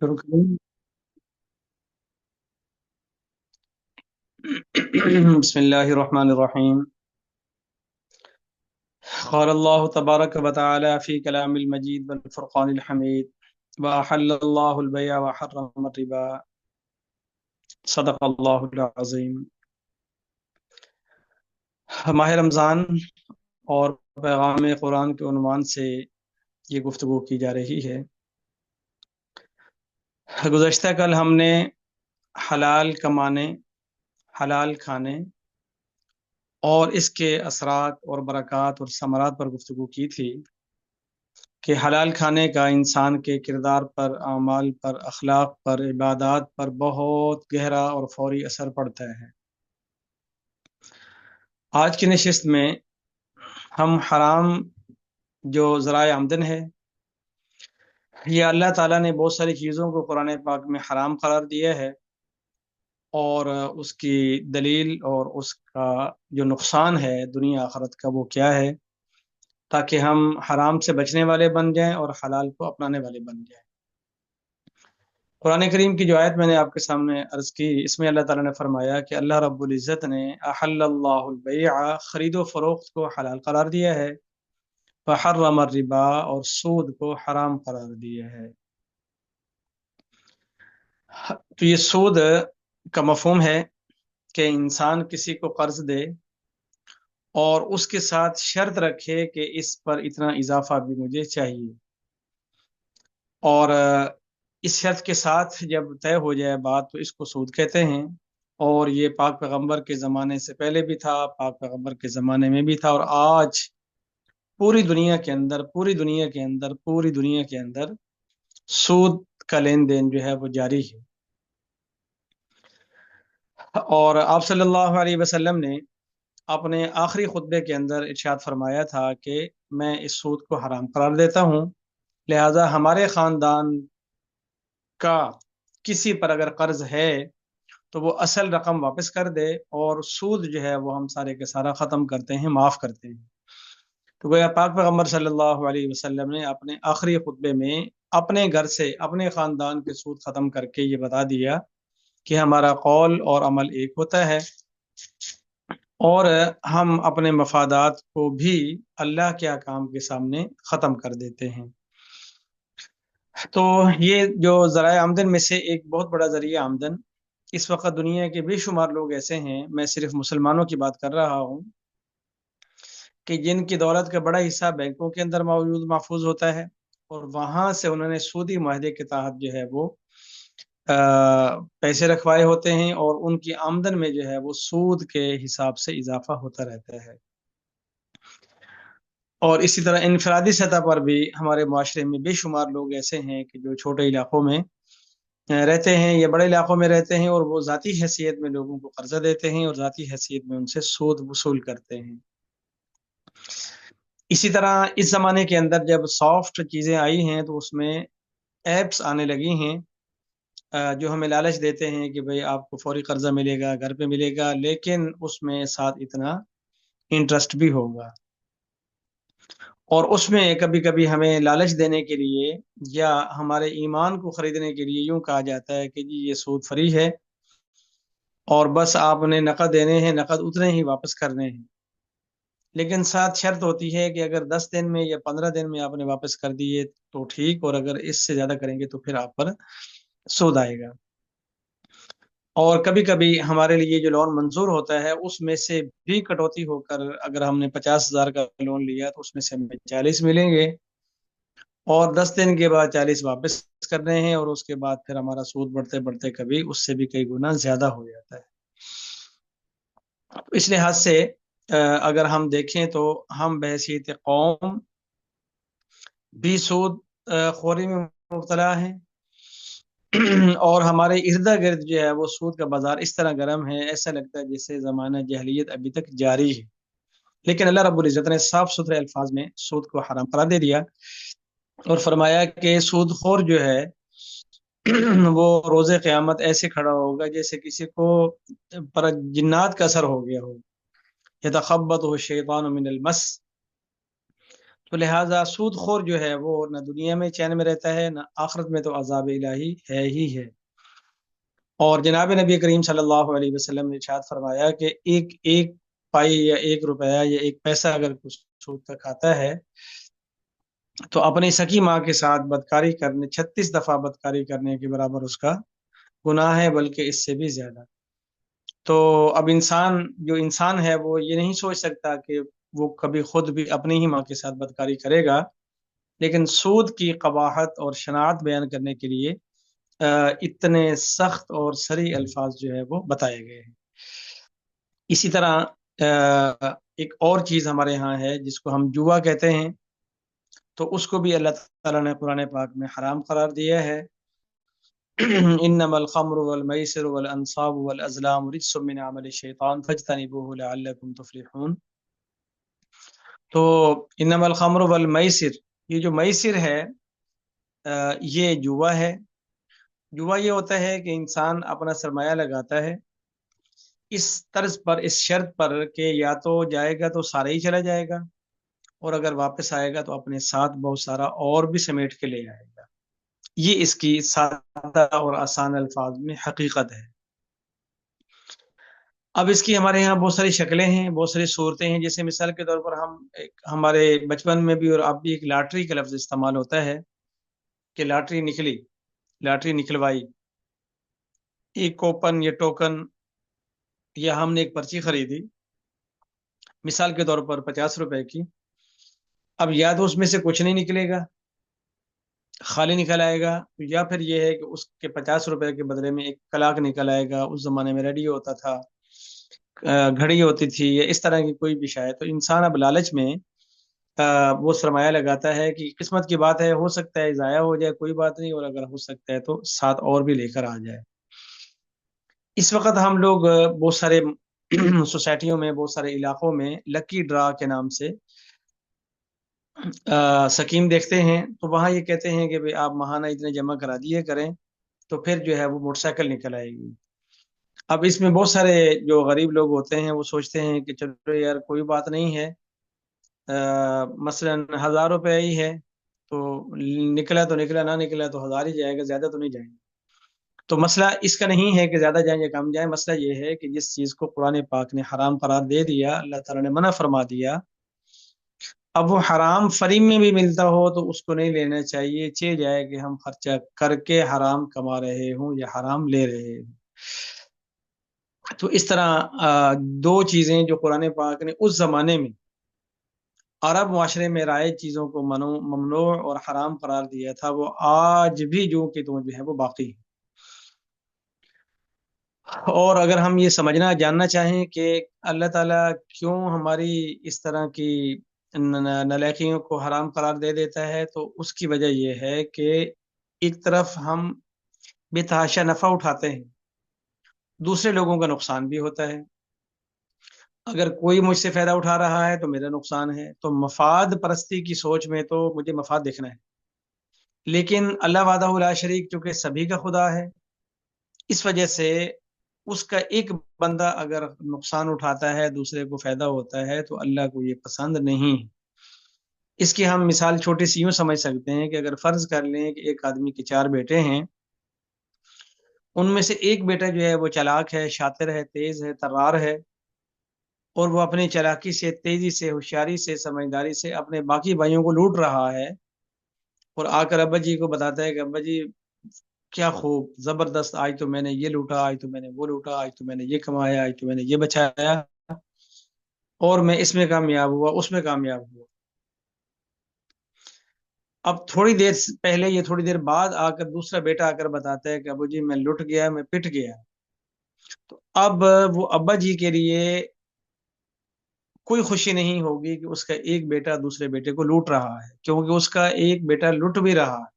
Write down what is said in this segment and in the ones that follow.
شروع کریں؟ بسم اللہ الرحمن الرحیم. قال اللہ تبارک و تعالی فی کلام المجید والفرقان الحمید وأحل اللہ البیع وحرم الربا. صدق اللہ العظیم. ماہ رمضان اور پیغام قرآن کے عنوان سے یہ گفتگو کی جا رہی ہے. گزشتہ کل ہم نے حلال کمانے، حلال کھانے اور اس کے اثرات اور برکات اور ثمرات پر گفتگو کی تھی کہ حلال کھانے کا انسان کے کردار پر، اعمال پر، اخلاق پر، عبادات پر بہت گہرا اور فوری اثر پڑتا ہے. آج کی نشست میں ہم حرام جو ذرائع آمدن ہے، یہ اللہ تعالیٰ نے بہت ساری چیزوں کو قرآن پاک میں حرام قرار دیا ہے، اور اس کی دلیل اور اس کا جو نقصان ہے دنیا آخرت کا وہ کیا ہے، تاکہ ہم حرام سے بچنے والے بن جائیں اور حلال کو اپنانے والے بن جائیں. قرآن کریم کی جو آیت میں نے آپ کے سامنے عرض کی، اس میں اللہ تعالیٰ نے فرمایا کہ اللہ رب العزت نے احل اللہ البیع، خرید و فروخت کو حلال قرار دیا ہے، وحرم الربا، اور سود کو حرام قرار دیا ہے. تو یہ سود کا مفہوم ہے کہ انسان کسی کو قرض دے اور اس کے ساتھ شرط رکھے کہ اس پر اتنا اضافہ بھی مجھے چاہیے، اور اس شرط کے ساتھ جب طے ہو جائے بات تو اس کو سود کہتے ہیں. اور یہ پاک پیغمبر کے زمانے سے پہلے بھی تھا، پاک پیغمبر کے زمانے میں بھی تھا، اور آج پوری دنیا کے اندر، پوری دنیا کے اندر سود کا لین دین جو ہے وہ جاری ہے. اور آپ صلی اللہ علیہ وسلم نے اپنے آخری خطبے کے اندر ارشاد فرمایا تھا کہ میں اس سود کو حرام قرار دیتا ہوں، لہذا ہمارے خاندان کا کسی پر اگر قرض ہے تو وہ اصل رقم واپس کر دے، اور سود جو ہے وہ ہم سارے کے سارا ختم کرتے ہیں، معاف کرتے ہیں. تو گویا پاک پیغمبر صلی اللہ علیہ وسلم نے اپنے آخری خطبے میں اپنے گھر سے، اپنے خاندان کے سود ختم کر کے یہ بتا دیا کہ ہمارا قول اور عمل ایک ہوتا ہے، اور ہم اپنے مفادات کو بھی اللہ کے احکام کے سامنے ختم کر دیتے ہیں. تو یہ جو ذرائع آمدن میں سے ایک بہت بڑا ذریعہ آمدن، اس وقت دنیا کے بے شمار لوگ ایسے ہیں، میں صرف مسلمانوں کی بات کر رہا ہوں، کہ جن کی دولت کا بڑا حصہ بینکوں کے اندر موجود محفوظ ہوتا ہے، اور وہاں سے انہوں نے سودی معاہدے کے تحت جو ہے وہ پیسے رکھوائے ہوتے ہیں، اور ان کی آمدن میں جو ہے وہ سود کے حساب سے اضافہ ہوتا رہتا ہے. اور اسی طرح انفرادی سطح پر بھی ہمارے معاشرے میں بے شمار لوگ ایسے ہیں کہ جو چھوٹے علاقوں میں رہتے ہیں یا بڑے علاقوں میں رہتے ہیں، اور وہ ذاتی حیثیت میں لوگوں کو قرضہ دیتے ہیں اور ذاتی حیثیت میں ان سے سود وصول کرتے ہیں. اسی طرح اس زمانے کے اندر جب سافٹ چیزیں آئی ہیں تو اس میں ایپس آنے لگی ہیں جو ہمیں لالچ دیتے ہیں کہ بھئی آپ کو فوری قرضہ ملے گا، گھر پہ ملے گا، لیکن اس میں ساتھ اتنا انٹرسٹ بھی ہوگا. اور اس میں کبھی کبھی ہمیں لالچ دینے کے لیے یا ہمارے ایمان کو خریدنے کے لیے یوں کہا جاتا ہے کہ جی یہ سود فری ہے، اور بس آپ نے نقد دینے ہیں، نقد اتنے ہی واپس کرنے ہیں. لیکن ساتھ شرط ہوتی ہے کہ اگر 10 دن میں یا 15 دن میں آپ نے واپس کر دیے تو ٹھیک، اور اگر اس سے زیادہ کریں گے تو پھر آپ پر سود آئے گا. اور کبھی کبھی ہمارے لیے جو لون منظور ہوتا ہے اس میں سے بھی کٹوتی ہو کر، اگر ہم نے 50,000 کا لون لیا تو اس میں سے ہمیں 40 ملیں گے، اور 10 دن کے بعد 40 واپس کرنے ہیں، اور اس کے بعد پھر ہمارا سود بڑھتے بڑھتے کبھی اس سے بھی کئی گنا زیادہ ہو جاتا ہے. اس لحاظ سے اگر ہم دیکھیں تو ہم بحیثیت قوم بھی سود خوری میں مبتلا ہیں، اور ہمارے ارد گرد جو ہے وہ سود کا بازار اس طرح گرم ہے، ایسا لگتا ہے جیسے زمانہ جاہلیت ابھی تک جاری ہے. لیکن اللہ رب العزت نے صاف ستھرے الفاظ میں سود کو حرام قرار دے دیا، اور فرمایا کہ سود خور جو ہے وہ روز قیامت ایسے کھڑا ہوگا جیسے کسی کو پر جنات کا اثر ہو گیا ہو. یتخبطہ الشیطان من المس. تو لہٰذا سود خور جو ہے وہ نہ دنیا میں چین میں رہتا ہے، نہ آخرت میں تو عذاب الہی ہے ہی ہے۔ اور جناب نبی کریم صلی اللہ علیہ وسلم نے ارشاد فرمایا کہ ایک ایک پائی یا ایک روپیہ یا ایک پیسہ اگر کچھ سود کا کھاتا ہے تو اپنی سکی ماں کے ساتھ بدکاری کرنے 36 دفعہ بدکاری کرنے کے برابر اس کا گناہ ہے، بلکہ اس سے بھی زیادہ۔ تو اب جو انسان ہے وہ یہ نہیں سوچ سکتا کہ وہ کبھی خود بھی اپنی ہی ماں کے ساتھ بدکاری کرے گا، لیکن سود کی قباحت اور شناعت بیان کرنے کے لیے اتنے سخت اور صریح الفاظ جو ہے وہ بتائے گئے ہیں۔ اسی طرح ایک اور چیز ہمارے ہاں ہے جس کو ہم جوا کہتے ہیں، تو اس کو بھی اللہ تعالیٰ نے قرآن پاک میں حرام قرار دیا ہے۔ انما الخمر والمیسر والانصاب والازلام رجس من عمل الشیطان فاجتنبوه لعلکم تفلحون۔ تو انما الخمر والمیسر، یہ جو میسر ہے یہ جوا ہے۔ جوا یہ ہوتا ہے کہ انسان اپنا سرمایہ لگاتا ہے اس طرز پر، اس شرط پر کہ یا تو جائے گا تو سارا ہی چلا جائے گا، اور اگر واپس آئے گا تو اپنے ساتھ بہت سارا اور بھی سمیٹ کے لے آئے گا۔ یہ اس کی سادہ اور آسان الفاظ میں حقیقت ہے۔ اب اس کی ہمارے یہاں بہت ساری شکلیں ہیں، بہت ساری صورتیں ہیں، جیسے مثال کے طور پر ہمارے بچپن میں بھی اور اب بھی ایک لاٹری کا لفظ استعمال ہوتا ہے کہ لاٹری نکلی، لاٹری نکلوائی، ایک کوپن یا ٹوکن یا ہم نے ایک پرچی خریدی مثال کے طور پر 50 روپے کی۔ اب یا تو اس میں سے کچھ نہیں نکلے گا، خالی نکل آئے گا، یا پھر یہ ہے کہ اس کے 50 روپے کے بدلے میں ایک کلاک نکل آئے گا۔ اس زمانے میں ریڈیو ہوتا تھا، گھڑی ہوتی تھی، یا اس طرح کی کوئی بھی شاید۔ تو انسان اب لالچ میں وہ سرمایہ لگاتا ہے کہ قسمت کی بات ہے، ہو سکتا ہے ضائع ہو جائے، کوئی بات نہیں، اور اگر ہو سکتا ہے تو ساتھ اور بھی لے کر آ جائے۔ اس وقت ہم لوگ بہت سارے سوسائٹیوں میں، بہت سارے علاقوں میں لکی ڈرا کے نام سے سکیم دیکھتے ہیں، تو وہاں یہ کہتے ہیں کہ بھئی آپ ماہانہ اتنے جمع کرا دیے کریں تو پھر جو ہے وہ موٹر سائیکل نکل آئے گی۔ اب اس میں بہت سارے جو غریب لوگ ہوتے ہیں وہ سوچتے ہیں کہ چلو یار کوئی بات نہیں ہے، مثلا 1000 روپے ہی ہے تو نکلا تو نکلا، نہ نکلا تو 1000 ہی جائے گا، زیادہ تو نہیں جائیں گے۔ تو مسئلہ اس کا نہیں ہے کہ زیادہ جائیں یا کم جائیں، مسئلہ یہ ہے کہ جس چیز کو قرآن پاک نے حرام قرار دے دیا، اللہ تعالیٰ نے منع فرما دیا، اب وہ حرام فریم میں بھی ملتا ہو تو اس کو نہیں لینا چاہیے، چہ جائے کہ ہم خرچہ کر کے حرام کما رہے ہوں یا حرام لے رہے ہوں۔ تو اس طرح دو چیزیں جو قرآن پاک نے اس زمانے میں عرب معاشرے میں رائج چیزوں کو ممنوع اور حرام قرار دیا تھا، وہ آج بھی جو کہ تو جو ہے وہ باقی ہے۔ اور اگر ہم یہ سمجھنا جاننا چاہیں کہ اللہ تعالیٰ کیوں ہماری اس طرح کی نالائقیوں کو حرام قرار دے دیتا ہے، تو اس کی وجہ یہ ہے کہ ایک طرف ہم بے تحاشا نفع اٹھاتے ہیں، دوسرے لوگوں کا نقصان بھی ہوتا ہے۔ اگر کوئی مجھ سے فائدہ اٹھا رہا ہے تو میرا نقصان ہے، تو مفاد پرستی کی سوچ میں تو مجھے مفاد دیکھنا ہے، لیکن اللہ وحدہ لا شریک چونکہ سبھی کا خدا ہے، اس وجہ سے اس کا ایک بندہ اگر نقصان اٹھاتا ہے، دوسرے کو فائدہ ہوتا ہے، تو اللہ کو یہ پسند نہیں۔ اس کی ہم مثال چھوٹی سی یوں سمجھ سکتے ہیں کہ اگر فرض کر لیں کہ ایک آدمی کے 4 بیٹے ہیں، ان میں سے ایک بیٹا جو ہے وہ چلاک ہے، شاطر ہے، تیز ہے، ترار ہے، اور وہ اپنی چلاکی سے، تیزی سے، ہوشیاری سے، سمجھداری سے اپنے باقی بھائیوں کو لوٹ رہا ہے، اور آ کر ابا جی کو بتاتا ہے کہ ابا جی کیا خوب زبردست، آج تو میں نے یہ لوٹا، آج تو میں نے وہ لوٹا، آج تو میں نے یہ کمایا، آج تو میں نے یہ بچایا، اور میں اس میں کامیاب ہوا، اس میں کامیاب ہوا۔ اب تھوڑی دیر پہلے یا تھوڑی دیر بعد آ کر دوسرا بیٹا آ کر بتاتا ہے کہ ابو جی میں لٹ گیا، میں پٹ گیا، تو اب وہ ابا جی کے لیے کوئی خوشی نہیں ہوگی کہ اس کا ایک بیٹا دوسرے بیٹے کو لوٹ رہا ہے، کیونکہ اس کا ایک بیٹا لٹ بھی رہا ہے۔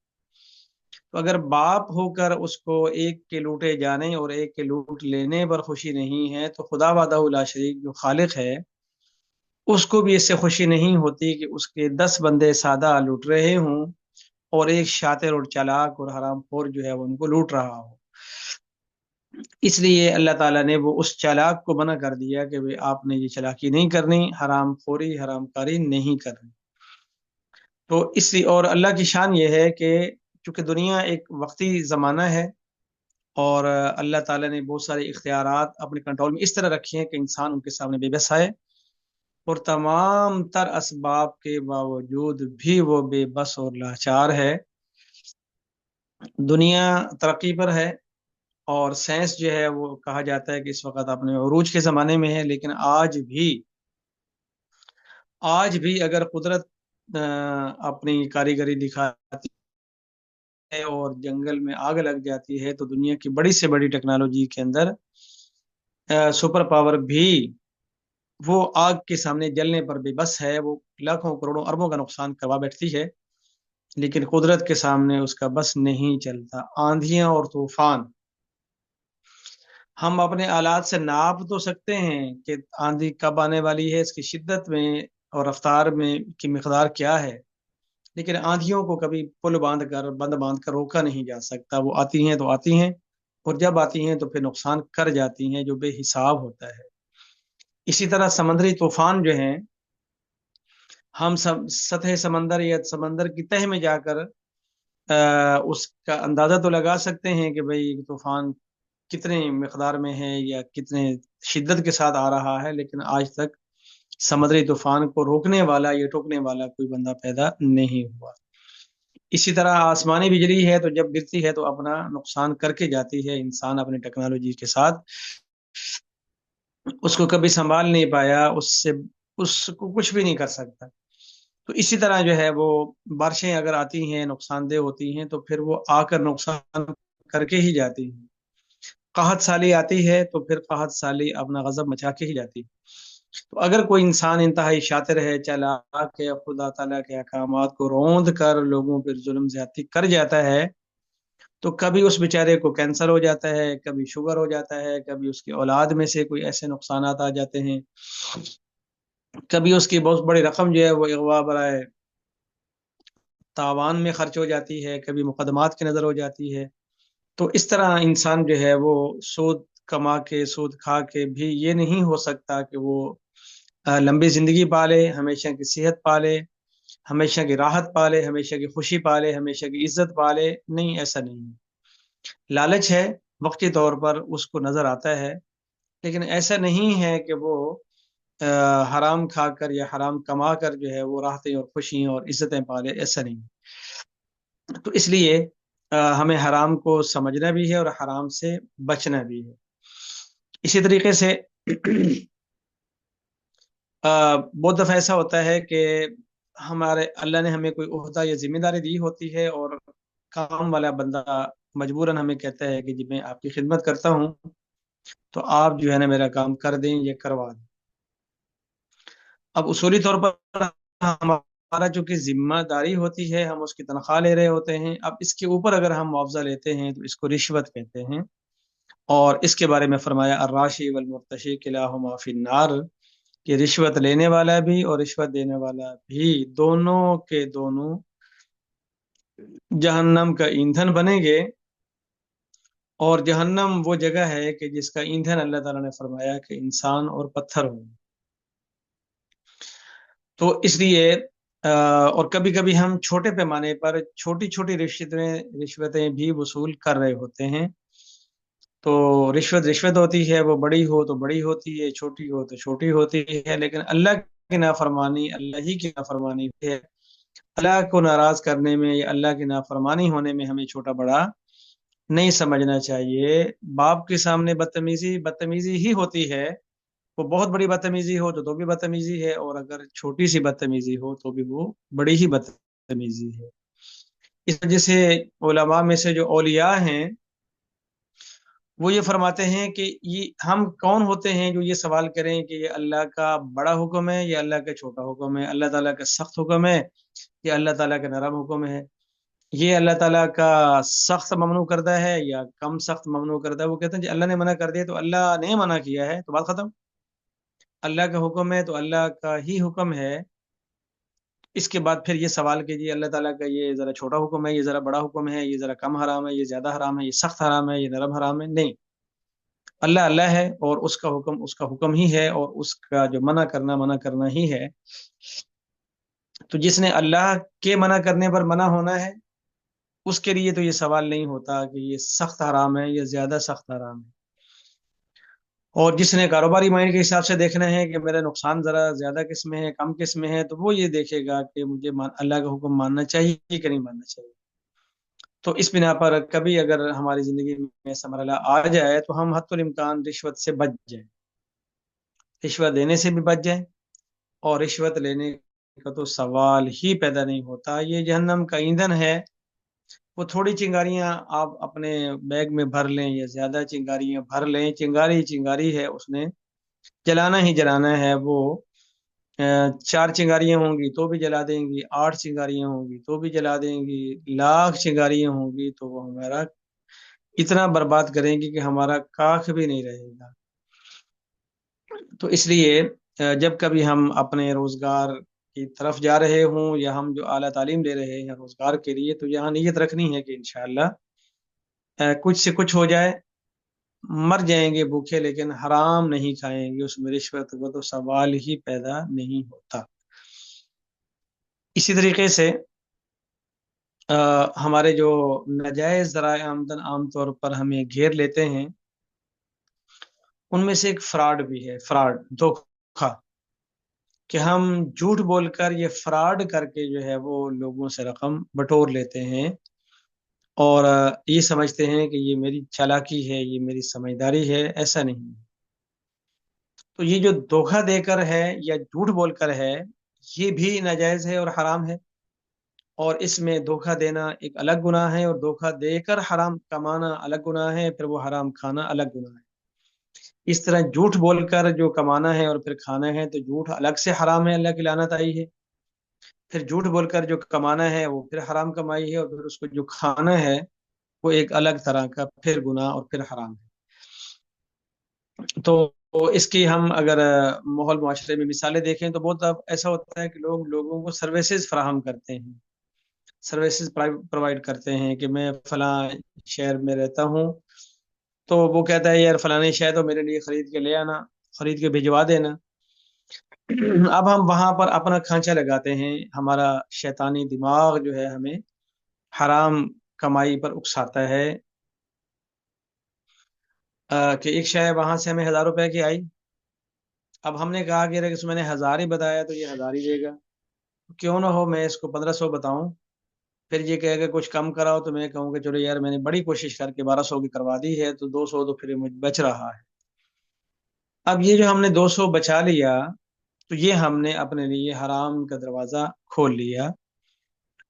تو اگر باپ ہو کر اس کو ایک کے لوٹے جانے اور ایک کے لوٹ لینے پر خوشی نہیں ہے، تو خدا وحدہ لا شریک جو خالق ہے اس کو بھی اس سے خوشی نہیں ہوتی کہ اس کے 10 بندے سادہ لوٹ رہے ہوں اور ایک شاطر اور چالاک اور حرام خور جو ہے وہ ان کو لوٹ رہا ہو۔ اس لیے اللہ تعالیٰ نے وہ اس چالاک کو منع کر دیا کہ آپ نے یہ چالاکی نہیں کرنی، حرام خوری، حرام کاری نہیں کرنی۔ تو اور اللہ کی شان یہ ہے کہ چونکہ دنیا ایک وقتی زمانہ ہے، اور اللہ تعالیٰ نے بہت سارے اختیارات اپنے کنٹرول میں اس طرح رکھے ہیں کہ انسان ان کے سامنے بے بس ہے، اور تمام تر اسباب کے باوجود بھی وہ بے بس اور لاچار ہے۔ دنیا ترقی پر ہے، اور سائنس جو ہے وہ کہا جاتا ہے کہ اس وقت اپنے عروج کے زمانے میں ہے، لیکن آج بھی اگر قدرت اپنی کاریگری دکھاتی ہے اور جنگل میں آگ لگ جاتی ہے، تو دنیا کی بڑی سے بڑی ٹیکنالوجی کے اندر سپر پاور بھی وہ آگ کے سامنے جلنے پر بے بس ہے۔ وہ لاکھوں کروڑوں اربوں کا نقصان کروا بیٹھتی ہے، لیکن قدرت کے سامنے اس کا بس نہیں چلتا۔ آندھیاں اور طوفان ہم اپنے آلات سے ناپ تو سکتے ہیں کہ آندھی کب آنے والی ہے، اس کی شدت میں اور رفتار میں کی مقدار کیا ہے، لیکن آندھیوں کو کبھی بند باندھ کر روکا نہیں جا سکتا۔ وہ آتی ہیں تو آتی ہیں، اور جب آتی ہیں تو پھر نقصان کر جاتی ہیں جو بے حساب ہوتا ہے۔ اسی طرح سمندری طوفان جو ہیں، ہم سب سطح سمندر یا سمندر کی تہہ میں جا کر اس کا اندازہ تو لگا سکتے ہیں کہ بھئی طوفان کتنے مقدار میں ہے یا کتنے شدت کے ساتھ آ رہا ہے، لیکن آج تک سمندری طوفان کو روکنے والا یا ٹوکنے والا کوئی بندہ پیدا نہیں ہوا۔ اسی طرح آسمانی بجلی ہے تو جب گرتی ہے تو اپنا نقصان کر کے جاتی ہے۔ انسان اپنی ٹیکنالوجی کے ساتھ اس کو کبھی سنبھال نہیں پایا، اس کو کچھ بھی نہیں کر سکتا۔ تو اسی طرح جو ہے وہ بارشیں اگر آتی ہیں نقصان دہ ہوتی ہیں، تو پھر وہ آ کر نقصان کر کے ہی جاتی ہیں۔ قحط سالی آتی ہے تو پھر قحط سالی اپنا غضب مچا کے ہی جاتی ہے۔ تو اگر کوئی انسان انتہائی شاطر ہے، چالاک ہے، خدا تعالیٰ کے احکامات کو روند کر لوگوں پر ظلم زیادتی کر جاتا ہے، تو کبھی اس بیچارے کو کینسر ہو جاتا ہے، کبھی شوگر ہو جاتا ہے، کبھی اس کی اولاد میں سے کوئی ایسے نقصانات آ جاتے ہیں، کبھی اس کی بہت بڑی رقم جو ہے وہ اغوا برائے تاوان میں خرچ ہو جاتی ہے، کبھی مقدمات کی نظر ہو جاتی ہے۔ تو اس طرح انسان جو ہے وہ سود کما کے سود کھا کے بھی یہ نہیں ہو سکتا کہ وہ لمبی زندگی پالے، ہمیشہ کی صحت پالے، ہمیشہ کی راحت پالے، ہمیشہ کی خوشی پالے، ہمیشہ کی عزت پالے۔ نہیں، ایسا نہیں ہے۔ لالچ ہے، وقتی طور پر اس کو نظر آتا ہے، لیکن ایسا نہیں ہے کہ وہ حرام کھا کر یا حرام کما کر جو ہے وہ راحتیں اور خوشیاں اور عزتیں پالے، ایسا نہیں۔ تو اس لیے ہمیں حرام کو سمجھنا بھی ہے اور حرام سے بچنا بھی ہے۔ اسی طریقے سے بہت دفعہ ایسا ہوتا ہے کہ اللہ نے ہمیں کوئی عہدہ یا ذمہ داری دی ہوتی ہے، اور کام والا بندہ مجبوراً ہمیں کہتا ہے کہ جی میں آپ کی خدمت کرتا ہوں، تو آپ جو ہے نا میرا کام کر دیں یا کروا دیں۔ اب اصولی طور پر ہمارا چونکہ ذمہ داری ہوتی ہے، ہم اس کی تنخواہ لے رہے ہوتے ہیں، اب اس کے اوپر اگر ہم معاوضہ لیتے ہیں تو اس کو رشوت کہتے ہیں، اور اس کے بارے میں فرمایا الراشی والمرتشی کلاہما فی النار، کہ رشوت لینے والا بھی اور رشوت دینے والا بھی دونوں کے دونوں جہنم کا ایندھن بنیں گے۔ اور جہنم وہ جگہ ہے کہ جس کا ایندھن اللہ تعالیٰ نے فرمایا کہ انسان اور پتھر ہوں۔ تو اس لیے اور کبھی کبھی ہم چھوٹے پیمانے پر چھوٹی چھوٹی رشوتیں بھی وصول کر رہے ہوتے ہیں۔ تو رشوت ہوتی ہے، وہ بڑی ہو تو بڑی ہوتی ہے، چھوٹی ہو تو چھوٹی ہوتی ہے، لیکن اللہ کی نافرمانی اللہ ہی کی نافرمانی ہے۔ اللہ کو ناراض کرنے میں یا اللہ کی نافرمانی ہونے میں ہمیں چھوٹا بڑا نہیں سمجھنا چاہیے۔ باپ کے سامنے بدتمیزی ہی ہوتی ہے، وہ بہت بڑی بدتمیزی ہو تو بھی بدتمیزی ہے، اور اگر چھوٹی سی بدتمیزی ہو تو بھی وہ بڑی ہی بدتمیزی ہے۔ اس وجہ سے علماء میں سے جو اولیاء ہیں وہ یہ فرماتے ہیں کہ یہ ہم کون ہوتے ہیں جو یہ سوال کریں کہ یہ اللہ کا بڑا حکم ہے یا اللہ کا چھوٹا حکم ہے، اللہ تعالیٰ کا سخت حکم ہے یا اللہ تعالیٰ کا نرم حکم ہے، یہ اللہ تعالیٰ کا سخت ممنوع کردہ ہے یا کم سخت ممنوع کردہ ہے۔ وہ کہتے ہیں جی اللہ نے منع کر دیا تو اللہ نے منع کیا ہے، تو بات ختم۔ اللہ کا حکم ہے تو اللہ کا ہی حکم ہے۔ اس کے بعد پھر یہ سوال کہ جی اللہ تعالیٰ کا یہ ذرا چھوٹا حکم ہے، یہ ذرا بڑا حکم ہے، یہ ذرا کم حرام ہے، یہ زیادہ حرام ہے، یہ سخت حرام ہے، یہ نرم حرام ہے، نہیں۔ اللہ ہے، اور اس کا حکم ہی ہے، اور اس کا جو منع کرنا ہی ہے۔ تو جس نے اللہ کے منع کرنے پر منع ہونا ہے، اس کے لیے تو یہ سوال نہیں ہوتا کہ یہ سخت حرام ہے یا زیادہ سخت حرام ہے۔ اور جس نے کاروباری مائنڈ کے حساب سے دیکھنا ہے کہ میرا نقصان ذرا زیادہ کس میں ہے کم کس میں ہے، تو وہ یہ دیکھے گا کہ مجھے اللہ کا حکم ماننا چاہیے کہ نہیں ماننا چاہیے۔ تو اس بنا پر کبھی اگر ہماری زندگی میں ایسا مرحلہ آ جائے تو ہم حتی الامکان رشوت سے بچ جائیں، رشوت دینے سے بھی بچ جائیں، اور رشوت لینے کا تو سوال ہی پیدا نہیں ہوتا، یہ جہنم کا ایندھن ہے۔ وہ تھوڑی چنگاریاں آپ اپنے بیگ میں بھر لیں یا زیادہ چنگاریاں بھر لیں، چنگاری چنگاری ہے، اس نے جلانا ہی جلانا ہے۔ وہ 4 چنگاریاں ہوں گی تو بھی جلا دیں گی، 8 چنگاریاں ہوں گی تو بھی جلا دیں گی، لاکھ چنگاریاں ہوں گی تو وہ ہمارا اتنا برباد کریں گی کہ ہمارا کاخ بھی نہیں رہے گا۔ تو اس لیے جب کبھی ہم اپنے روزگار کی طرف جا رہے ہوں یا ہم جو اعلیٰ تعلیم لے رہے ہیں روزگار کے لیے، تو یہاں نیت رکھنی ہے کہ انشاءاللہ کچھ سے کچھ ہو جائے، مر جائیں گے بھوکے لیکن حرام نہیں کھائیں گے، اس میں رشوت کا تو سوال ہی پیدا نہیں ہوتا۔ اسی طریقے سے ہمارے جو ناجائز ذرائع آمدن عام طور پر ہمیں گھیر لیتے ہیں، ان میں سے ایک فراڈ بھی ہے، فراڈ، دھوکہ، کہ ہم جھوٹ بول کر یہ فراڈ کر کے جو ہے وہ لوگوں سے رقم بٹور لیتے ہیں، اور یہ سمجھتے ہیں کہ یہ میری چالاکی ہے، یہ میری سمجھداری ہے۔ ایسا نہیں۔ تو یہ جو دھوکہ دے کر ہے یا جھوٹ بول کر ہے، یہ بھی ناجائز ہے اور حرام ہے، اور اس میں دھوکہ دینا ایک الگ گناہ ہے، اور دھوکہ دے کر حرام کمانا الگ گناہ ہے، پھر وہ حرام کھانا الگ گناہ ہے۔ اس طرح جھوٹ بول کر جو کمانا ہے اور پھر کھانا ہے، تو جھوٹ الگ سے حرام ہے، اللہ کی لعنت آئی ہے۔ پھر جھوٹ بول کر جو کمانا ہے وہ پھر حرام کمائی ہے، اور پھر اس کو جو کھانا ہے وہ ایک الگ طرح کا پھر گناہ اور پھر حرام ہے۔ تو اس کی ہم اگر ماحول معاشرے میں مثالیں دیکھیں تو بہت اب ایسا ہوتا ہے کہ لوگ لوگوں کو سروسز فراہم کرتے ہیں، سروسز پرووائڈ کرتے ہیں کہ میں فلاں شہر میں رہتا ہوں، تو وہ کہتا ہے یار فلاں شہر تو میرے لیے خرید کے لے آنا، خرید کے بھجوا دینا۔ اب ہم وہاں پر اپنا کھانچا لگاتے ہیں، ہمارا شیطانی دماغ جو ہے ہمیں حرام کمائی پر اکساتا ہے، کہ ایک شے وہاں سے ہمیں 1000 روپے کی آئی، اب ہم نے کہا کہ اگر اس میں نے 1000 ہی بتایا تو یہ 1000 ہی دے گا، کیوں نہ ہو میں اس کو 1500 بتاؤں، پھر یہ کہے کہ کچھ کم کراؤ، تو میں کہوں کہ چلو یار میں نے بڑی کوشش کر کے 1200 کی کروا دی ہے، تو 200 تو پھر مجھ بچ رہا ہے۔ اب یہ جو ہم نے 200 بچا لیا، تو یہ ہم نے اپنے لیے حرام کا دروازہ کھول لیا۔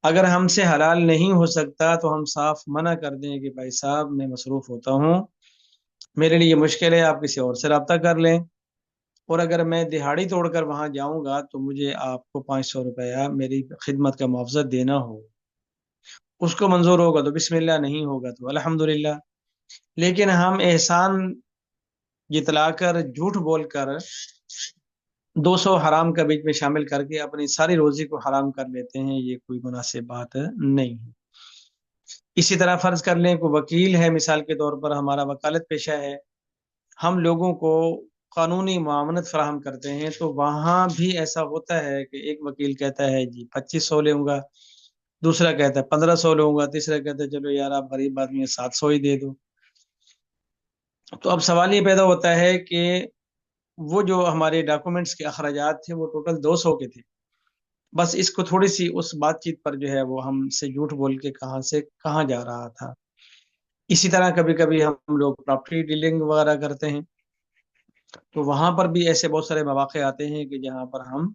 اگر ہم سے حلال نہیں ہو سکتا تو ہم صاف منع کر دیں کہ بھائی صاحب میں مصروف ہوتا ہوں، میرے لیے مشکل ہے، آپ کسی اور سے رابطہ کر لیں، اور اگر میں دہاڑی توڑ کر وہاں جاؤں گا تو مجھے آپ کو 500 روپیہ میری خدمت کا معاوضہ دینا ہو۔ اس کو منظور ہوگا تو بسم اللہ، نہیں ہوگا تو الحمدللہ۔ لیکن ہم احسان جتلا کر جھوٹ بول کر 200 حرام کا بیچ میں شامل کر کے اپنی ساری روزی کو حرام کر لیتے ہیں، یہ کوئی مناسب بات نہیں ہے۔ اسی طرح فرض کر لیں کہ وکیل ہے، مثال کے طور پر ہمارا وکالت پیشہ ہے، ہم لوگوں کو قانونی معاونت فراہم کرتے ہیں، تو وہاں بھی ایسا ہوتا ہے کہ ایک وکیل کہتا ہے جی 2500 لوں گا، دوسرا کہتا ہے 1500 لوں گا، تیسرا کہتا ہے چلو یار آپ غریب آدمی ہیں 700 ہی دے دو۔ تو اب سوال یہ پیدا ہوتا ہے کہ وہ جو ہمارے ڈاکومنٹس کے اخراجات تھے وہ ٹوٹل 200 کے تھے، بس اس کو تھوڑی سی اس بات چیت پر جو ہے وہ ہم سے جھوٹ بول کے کہاں سے کہاں جا رہا تھا۔ اسی طرح کبھی کبھی ہم لوگ پراپرٹی ڈیلنگ وغیرہ کرتے ہیں، تو وہاں پر بھی ایسے بہت سارے مواقع آتے ہیں کہ جہاں پر ہم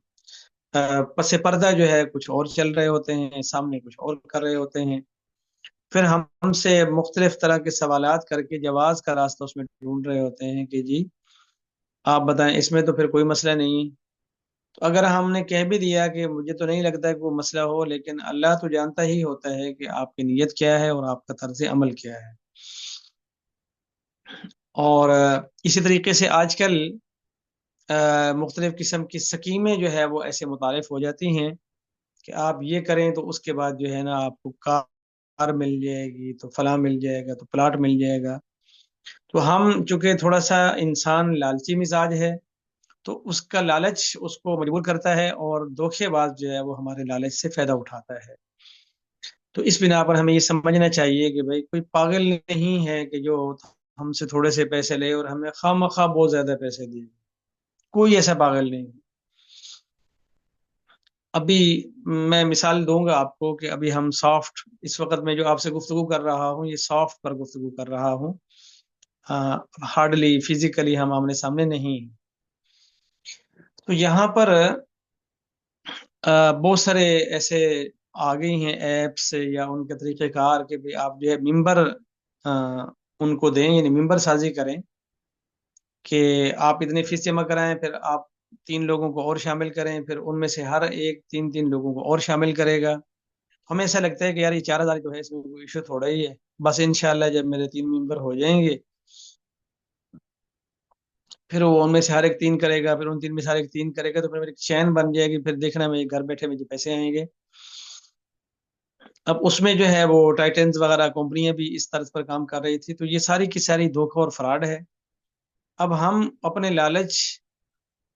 پس پردہ جو ہے کچھ اور چل رہے ہوتے ہیں، سامنے کچھ اور کر رہے ہوتے ہیں، پھر ہم سے مختلف طرح کے سوالات کر کے جواز کا راستہ اس میں ڈھونڈ رہے ہوتے ہیں کہ جی آپ بتائیں اس میں تو پھر کوئی مسئلہ نہیں۔ تو اگر ہم نے کہہ بھی دیا کہ مجھے تو نہیں لگتا کہ کوئی مسئلہ ہو، لیکن اللہ تو جانتا ہی ہوتا ہے کہ آپ کی نیت کیا ہے اور آپ کا طرز عمل کیا ہے۔ اور اسی طریقے سے آج کل مختلف قسم کی سکیمیں جو ہے وہ ایسے متعارف ہو جاتی ہیں کہ آپ یہ کریں تو اس کے بعد جو ہے نا آپ کو کار مل جائے گی، تو فلاں مل جائے گا، تو پلاٹ مل جائے گا۔ تو ہم چونکہ تھوڑا سا انسان لالچی مزاج ہے، تو اس کا لالچ اس کو مجبور کرتا ہے، اور دھوکے باز جو ہے وہ ہمارے لالچ سے فائدہ اٹھاتا ہے۔ تو اس بنا پر ہمیں یہ سمجھنا چاہیے کہ بھائی کوئی پاگل نہیں ہے کہ جو ہم سے تھوڑے سے پیسے لے اور ہمیں خواہ مخواہ بہت زیادہ پیسے دے۔ کوئی ایسا پاگل نہیں۔ ابھی میں مثال دوں گا آپ کو کہ ابھی ہم سافٹ، اس وقت میں جو آپ سے گفتگو کر رہا ہوں یہ سافٹ پر گفتگو کر رہا ہوں، ہارڈلی فزیکلی ہم آمنے سامنے نہیں۔ تو یہاں پر بہت سارے ایسے آ گئی ہیں ایپس یا ان کے طریقہ کار کہ بھی آپ جو ہے ممبر ان کو دیں، یعنی ممبر سازی کریں کہ آپ اتنی فیس جمع کرائیں، پھر آپ 3 لوگوں کو اور شامل کریں، پھر ان میں سے ہر ایک 3 لوگوں کو اور شامل کرے گا۔ ہمیں ایسا لگتا ہے کہ یار یہ 4,000 جو ہے اس میں کوئی ایشو تھوڑا ہی ہے، بس انشاءاللہ جب میرے 3 ممبر ہو جائیں گے پھر وہ ان میں سے ہر ایک 3 کرے گا، پھر ان 3 میں سے ہر ایک 3 کرے گا، تو پھر میری چین بن جائے گی، پھر دیکھنا میں گھر بیٹھے مجھے پیسے آئیں گے۔ اب اس میں جو ہے وہ ٹائٹنز وغیرہ کمپنیاں بھی اس طرز پر کام کر رہی تھی، تو یہ ساری کی ساری دھوکہ اور فراڈ ہے۔ اب ہم اپنے لالچ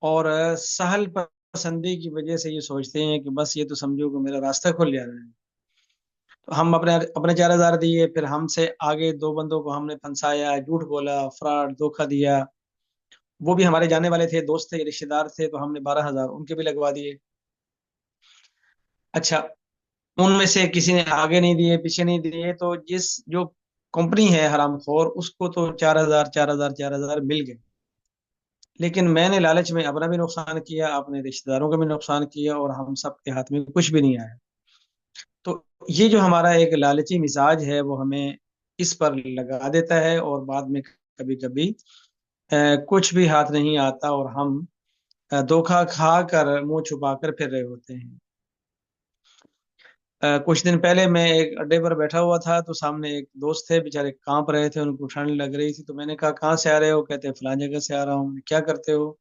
اور سہل پسندی کی وجہ سے یہ سوچتے ہیں کہ بس یہ تو سمجھو کہ میرا راستہ کھل جا رہا ہے، تو ہم اپنے اپنے 4,000 دیے، پھر ہم سے آگے 2 بندوں کو ہم نے پھنسایا، جھوٹ بولا، فراڈ، دھوکہ دیا۔ وہ بھی ہمارے جانے والے تھے، دوست تھے، رشتے دار تھے، تو ہم نے 12,000 ان کے بھی لگوا دیے۔ اچھا، ان میں سے کسی نے آگے نہیں دیے، پیچھے نہیں دیے، تو جس جو کمپنی ہے حرام خور اس کو تو 4,000 4,000 4,000 مل گئے، لیکن میں نے لالچ میں اپنا بھی نقصان کیا، اپنے رشتے داروں کا بھی نقصان کیا، اور ہم سب کے ہاتھ میں کچھ بھی نہیں آیا۔ تو یہ جو ہمارا ایک لالچی مزاج ہے وہ ہمیں اس پر لگا دیتا ہے، اور بعد میں کبھی کبھی کچھ بھی ہاتھ نہیں آتا، اور ہم دھوکہ کھا کر منہ چھپا کر پھر رہے ہوتے ہیں۔ کچھ دن پہلے میں ایک اڈے پر بیٹھا ہوا تھا، تو سامنے ایک دوست تھے، بےچارے کانپ رہے تھے، ان کو ٹھنڈ لگ رہی تھی، تو میں نے کہا کہاں سے آ رہے ہو؟ کہتے ہیں فلاں جگہ سے آ رہا ہوں۔ کیا کرتے ہو؟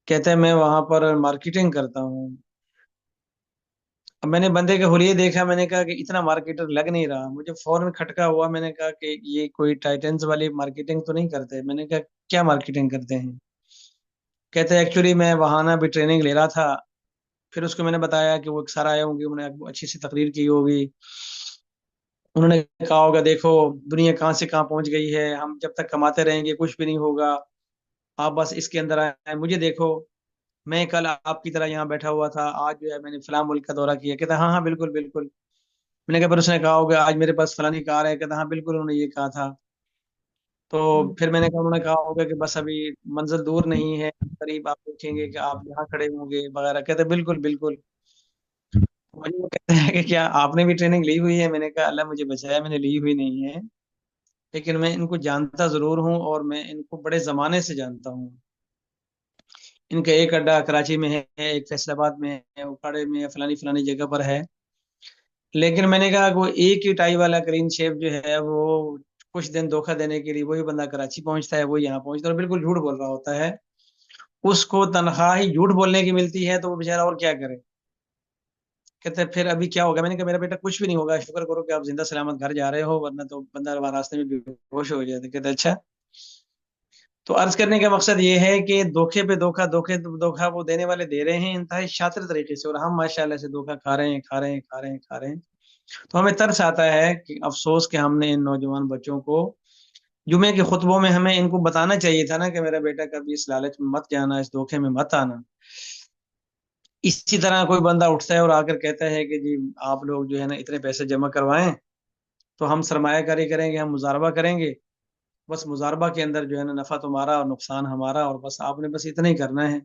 کہتے ہیں میں وہاں پر مارکیٹنگ کرتا ہوں۔ اب میں نے بندے کے حلیے دیکھا، میں نے کہا کہ اتنا مارکیٹر لگ نہیں رہا، مجھے فوراً کھٹکا ہوا، میں نے کہا کہ یہ کوئی ٹائٹنز والی مارکیٹنگ تو نہیں کرتے؟ میں نے کہا کیا مارکیٹنگ کرتے ہیں؟ کہتے ہیں ایکچولی میں وہاں نا بھی ٹریننگ لے رہا تھا، پھر اس کو میں نے بتایا کہ وہ ایک سر آئے ہوں گے، انہوں نے اچھی سی تقریر کی ہوگی، انہوں نے کہا ہوگا دیکھو دنیا کہاں سے کہاں پہنچ گئی ہے، ہم جب تک کماتے رہیں گے کچھ بھی نہیں ہوگا، آپ بس اس کے اندر آئے مجھے دیکھو، میں کل آپ کی طرح یہاں بیٹھا ہوا تھا، آج جو ہے میں نے فلاں ملک کا دورہ کیا۔ کہتا ہاں ہاں بالکل بالکل۔ میں نے کہا پھر اس نے کہا ہوگا آج میرے پاس فلانی کار ہے؟ کہتا ہاں بالکل انہوں نے یہ کہا تھا۔ تو پھر میں نے کہا، انہوں نے کہا ہوگا کہ بس ابھی منزل دور نہیں ہے، قریب آپ دیکھیں گے کہ آپ یہاں کھڑے ہوں گے وغیرہ۔ کہتے بالکل بالکل۔ مجھے وہ کہتے ہیں کہ کیا آپ نے بھی ٹریننگ لی ہوئی ہے؟ میں نے کہا اللہ مجھے بچایا، میں نے لی ہوئی نہیں ہے، لیکن میں ان کو جانتا ضرور ہوں، اور میں ان کو بڑے زمانے سے جانتا ہوں۔ ان کا ایک اڈا کراچی میں ہے، ایک فیصل آباد میں ہے، اکاڑے میں ہے، فلانی فلانی جگہ پر ہے، لیکن میں نے کہا کہ وہ ایک ہی ٹائی والا کرین شیپ جو ہے وہ کچھ دن دھوکہ دینے کے لیے وہی بندہ کراچی پہنچتا ہے، وہ یہاں پہنچتا ہے اور بالکل جھوٹ بول رہا ہوتا ہے، اس کو تنخواہ ہی جھوٹ بولنے کی ملتی ہے، تو وہ بےچارا اور کیا کرے۔ کہتے ہیں پھر ابھی کیا ہوگا؟ میں نے کہا میرا بیٹا کچھ بھی نہیں ہوگا، شکر کرو کہ آپ زندہ سلامت گھر جا رہے ہو، ورنہ تو بندہ راستے میں بے ہوش ہو جاتا۔ کہتے اچھا۔ تو عرض کرنے کا مقصد یہ ہے کہ دھوکے پہ دھوکا، دھوکے دھوکا وہ دینے والے دے رہے ہیں انتہائی شاطر طریقے سے، اور ہم ماشاءاللہ سے دھوکا کھا رہے ہیں کھا رہے ہیں کھا رہے ہیں کھا رہے ہیں۔ تو ہمیں ترس آتا ہے کہ افسوس کہ ہم نے ان نوجوان بچوں کو جمعے کے خطبوں میں ہمیں ان کو بتانا چاہیے تھا نا کہ میرا بیٹا کبھی اس لالچ میں مت جانا، اس دھوکے میں مت آنا۔ اسی طرح کوئی بندہ اٹھتا ہے اور آ کر کہتا ہے کہ جی آپ لوگ جو ہے نا اتنے پیسے جمع کروائیں تو ہم سرمایہ کاری کریں گے، ہم مزاربہ کریں گے، بس مزاربہ کے اندر جو ہے نا نفع تمہارا اور نقصان ہمارا، اور بس آپ نے بس اتنا ہی کرنا ہے۔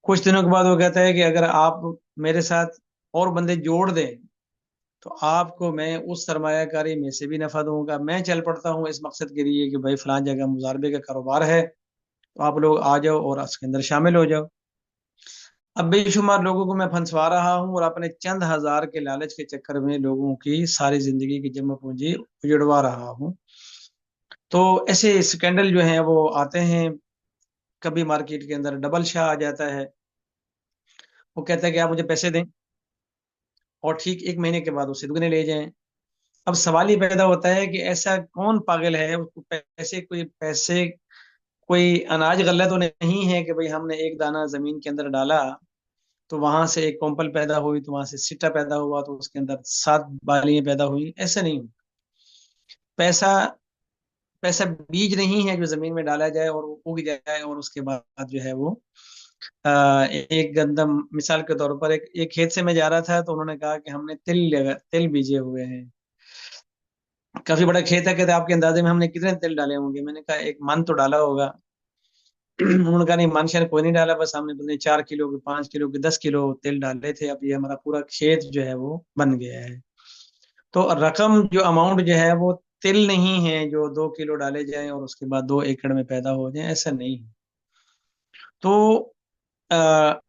کچھ دنوں کے بعد وہ کہتا ہے کہ اگر آپ میرے ساتھ اور بندے جوڑ دیں تو آپ کو میں اس سرمایہ کاری میں سے بھی نفع دوں گا۔ میں چل پڑتا ہوں اس مقصد کے لیے کہ بھائی فلاں جگہ مزاربے کا کاروبار ہے، تو آپ لوگ آ جاؤ اور اس کے اندر شامل ہو جاؤ۔ اب بے شمار لوگوں کو میں پھنسوا رہا ہوں، اور اپنے چند ہزار کے لالچ کے چکر میں لوگوں کی ساری زندگی کی جمع پونجی اجڑوا رہا ہوں۔ تو ایسے اسکینڈل جو ہیں وہ آتے ہیں، کبھی مارکیٹ کے اندر ڈبل شاہ آ جاتا ہے، وہ کہتا ہے کہ آپ مجھے پیسے دیں اور ٹھیک 1 مہینے کے بعد اسے دگنے لے جائیں۔ اب سوال یہ پیدا ہوتا ہے کہ ایسا کون پاگل ہے اس کو پیسے کوئی پیسے کوئی اناج غلہ تو نہیں ہے کہ بھئی ہم نے ایک دانہ زمین کے اندر ڈالا تو وہاں سے ایک کومپل پیدا ہوئی، تو وہاں سے سٹا پیدا ہوا، تو اس کے اندر 7 بالیاں پیدا ہوئی، ایسا نہیں ہو۔ پیسہ پیسہ بیج نہیں ہے جو زمین میں ڈالا جائے اور وہ اگ جائے اور اس کے بعد جو ہے وہ ایک گندم، مثال کے طور پر ایک کھیت سے میں جا رہا تھا تو انہوں نے کہا کہ ہم نے تل بیجے ہوئے ہیں، کافی بڑا کھیت ہے، کہتے آپ کے اندازے میں ہم نے کتنے تل ڈالے ہوں گے؟ میں نے کہا ایک من تو ڈالا ہوگا۔ انہوں نے کہا نہیں، من شاید کوئی نہیں ڈالا، بس ہم نے پتہ نہیں 4 کلو کے، 5 کلو کے، 10 کلو تل ڈالے تھے، اب یہ ہمارا پورا کھیت جو ہے وہ بن گیا ہے۔ تو رقم جو اماؤنٹ جو ہے وہ تل نہیں ہے جو 2 کلو ڈالے جائیں اور اس کے بعد 2 ایکڑ میں پیدا ہو جائیں، ایسا نہیں ہے۔ تو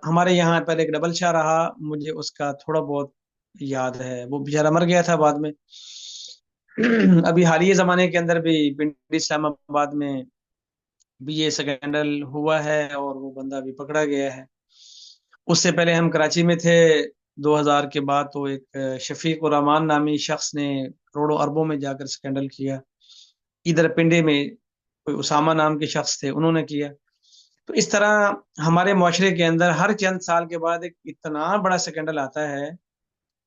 ہمارے یہاں پہلے ایک ڈبل شاہ رہا، مجھے اس کا تھوڑا بہت یاد ہے، وہ بیچارہ مر گیا تھا بعد میں۔ ابھی حالیہ زمانے کے اندر بھی پنڈی اسلام آباد میں بھی یہ سکینڈل ہوا ہے اور وہ بندہ بھی پکڑا گیا ہے۔ اس سے پہلے ہم کراچی میں تھے 2000 کے بعد، تو ایک شفیق الرحمان نامی شخص نے کروڑوں اربوں میں جا کر سکینڈل کیا۔ ادھر پنڈی میں کوئی اسامہ نام کے شخص تھے، انہوں نے کیا۔ تو اس طرح ہمارے معاشرے کے اندر ہر چند سال کے بعد ایک اتنا بڑا سکینڈل آتا ہے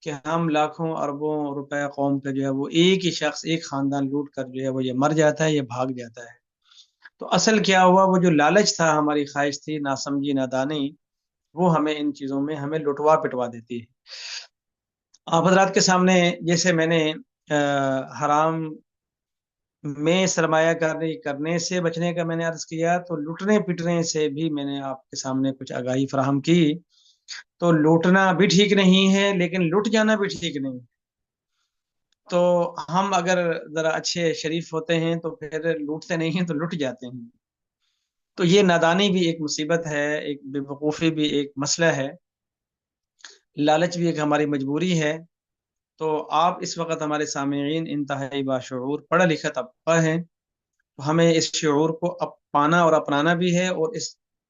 کہ ہم لاکھوں اربوں روپے قوم کا جو ہے وہ ایک ہی شخص، ایک خاندان لوٹ کر جو ہے وہ یہ مر جاتا ہے، یہ بھاگ جاتا ہے۔ تو اصل کیا ہوا، وہ جو لالچ تھا، ہماری خواہش تھی، ناسمجھی نادانی، وہ ہمیں ان چیزوں میں ہمیں لٹوا پٹوا دیتی ہے۔ آپ حضرات کے سامنے جیسے میں نے حرام میں سرمایہ کاری کرنے سے بچنے کا میں نے عرض کیا، تو لٹنے پٹنے سے بھی میں نے آپ کے سامنے کچھ آگاہی فراہم کی۔ تو لوٹنا بھی ٹھیک نہیں ہے، لیکن لٹ جانا بھی ٹھیک نہیں۔ تو ہم اگر ذرا اچھے شریف ہوتے ہیں تو پھر لوٹتے نہیں ہیں، تو لٹ جاتے ہیں۔ تو یہ نادانی بھی ایک مصیبت ہے، ایک بے وقوفی بھی ایک مسئلہ ہے، لالچ بھی ایک ہماری مجبوری ہے۔ تو آپ اس وقت ہمارے سامعین انتہائی باشعور پڑھا لکھا طبقہ ہیں، تو ہمیں اس شعور کو پانا اور اپنانا بھی ہے اور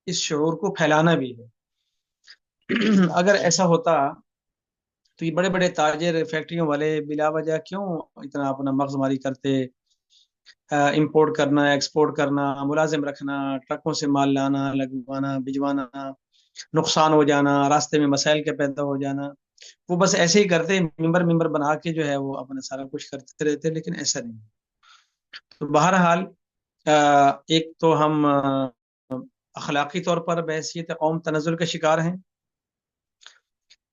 اس شعور کو پھیلانا بھی ہے۔ اگر ایسا ہوتا تو یہ بڑے بڑے تاجر، فیکٹریوں والے بلا وجہ کیوں اتنا اپنا مغز ماری کرتے؟ امپورٹ کرنا، ایکسپورٹ کرنا، ملازم رکھنا، ٹرکوں سے مال لانا، لگوانا، بھجوانا، نقصان ہو جانا، راستے میں مسائل کے پیدا ہو جانا، وہ بس ایسے ہی کرتے، ممبر ممبر بنا کے جو ہے وہ اپنا سارا کچھ کرتے رہتے، لیکن ایسا نہیں۔ تو بہرحال ایک تو ہم اخلاقی طور پر بحیثیت قوم تنزل کا شکار ہیں،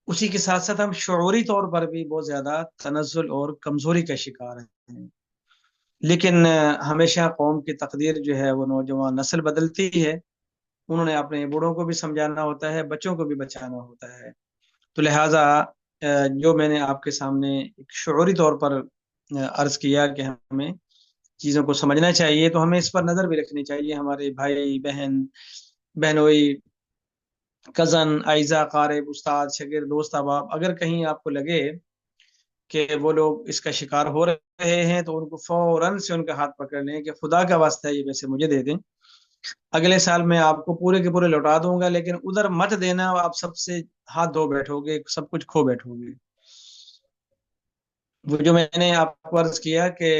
اسی کے ساتھ ساتھ ہم شعوری طور پر بھی بہت زیادہ تنزل اور کمزوری کا شکار ہیں۔ لیکن ہمیشہ قوم کی تقدیر جو ہے وہ نوجوان نسل بدلتی ہے، انہوں نے اپنے بوڑھوں کو بھی سمجھانا ہوتا ہے، بچوں کو بھی بچانا ہوتا ہے۔ تو لہٰذا جو میں نے آپ کے سامنے ایک شعوری طور پر عرض کیا کہ ہمیں چیزوں کو سمجھنا چاہیے، تو ہمیں اس پر نظر بھی رکھنی چاہیے۔ ہمارے بھائی بہن، بہنوئی، کزن، اعزا، قارب، استاد، شاگرد، دوست، احباب، اگر کہیں آپ کو لگے کہ وہ لوگ اس کا شکار ہو رہے ہیں تو ان کو فوراً سے ان کا ہاتھ پکڑ لیں کہ خدا کا واسطہ ہے، یہ پیسے مجھے دے دیں، اگلے سال میں آپ کو پورے کے پورے لوٹا دوں گا، لیکن ادھر مت دینا، آپ سب سے ہاتھ دھو بیٹھو گے، سب کچھ کھو بیٹھو گے۔ وہ جو میں نے آپ کو عرض کیا کہ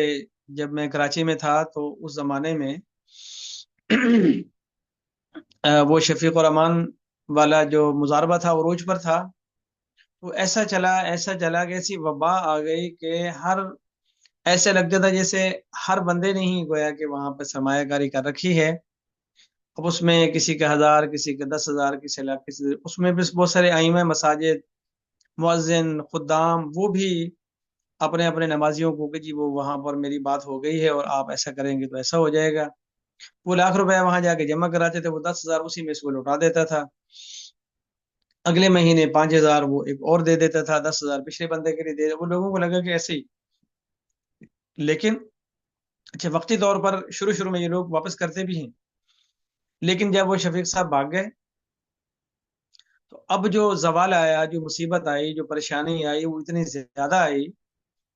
جب میں کراچی میں تھا تو اس زمانے میں وہ شفیق الرحمان والا جو مزاربہ تھا عروج پر تھا، تو ایسا چلا کہ ایسی وبا آ گئی کہ ایسے لگتا تھا جیسے ہر بندے نے ہی گویا کہ وہاں پہ سرمایہ کاری کر رکھی ہے۔ اب اس میں کسی کا 1000، کسی کا 10,000، کسی لاکھ، اس میں بھی بہت سارے ائمہ مساجد، مؤذن، خدام، وہ بھی اپنے اپنے نمازیوں کو کہ جی وہ وہاں پر میری بات ہو گئی ہے اور آپ ایسا کریں گے تو ایسا ہو جائے گا، وہ لاکھ روپے وہاں جا کے جمع کراتے تھے، وہ 10,000 اسی میں سے وہ لوٹا دیتا تھا، اگلے مہینے 5,000 وہ ایک اور دے دیتا تھا، 10,000 پچھلے بندے کے لیے دے، وہ لوگوں کو لگا کہ ایسے ہی۔ لیکن اچھا، وقتی طور پر شروع میں یہ لوگ واپس کرتے بھی ہیں، لیکن جب وہ شفیق صاحب بھاگ گئے تو اب جو زوال آیا، جو مصیبت آئی، جو پریشانی آئی، وہ اتنی زیادہ آئی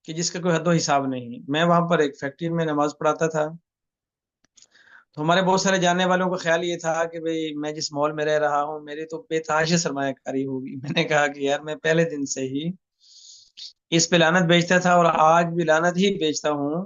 کہ جس کا کوئی حد و حساب نہیں۔ میں وہاں پر ایک فیکٹری میں نماز پڑھاتا تھا، تو ہمارے بہت سارے جاننے والوں کا خیال یہ تھا کہ بھئی میں جس مال میں رہ رہا ہوں میری تو بے تحاشا سرمایہ کاری ہوگی۔ میں نے کہا کہ یار میں پہلے دن سے ہی اس پہ لعنت بیچتا تھا اور آج بھی لعنت ہی بیچتا ہوں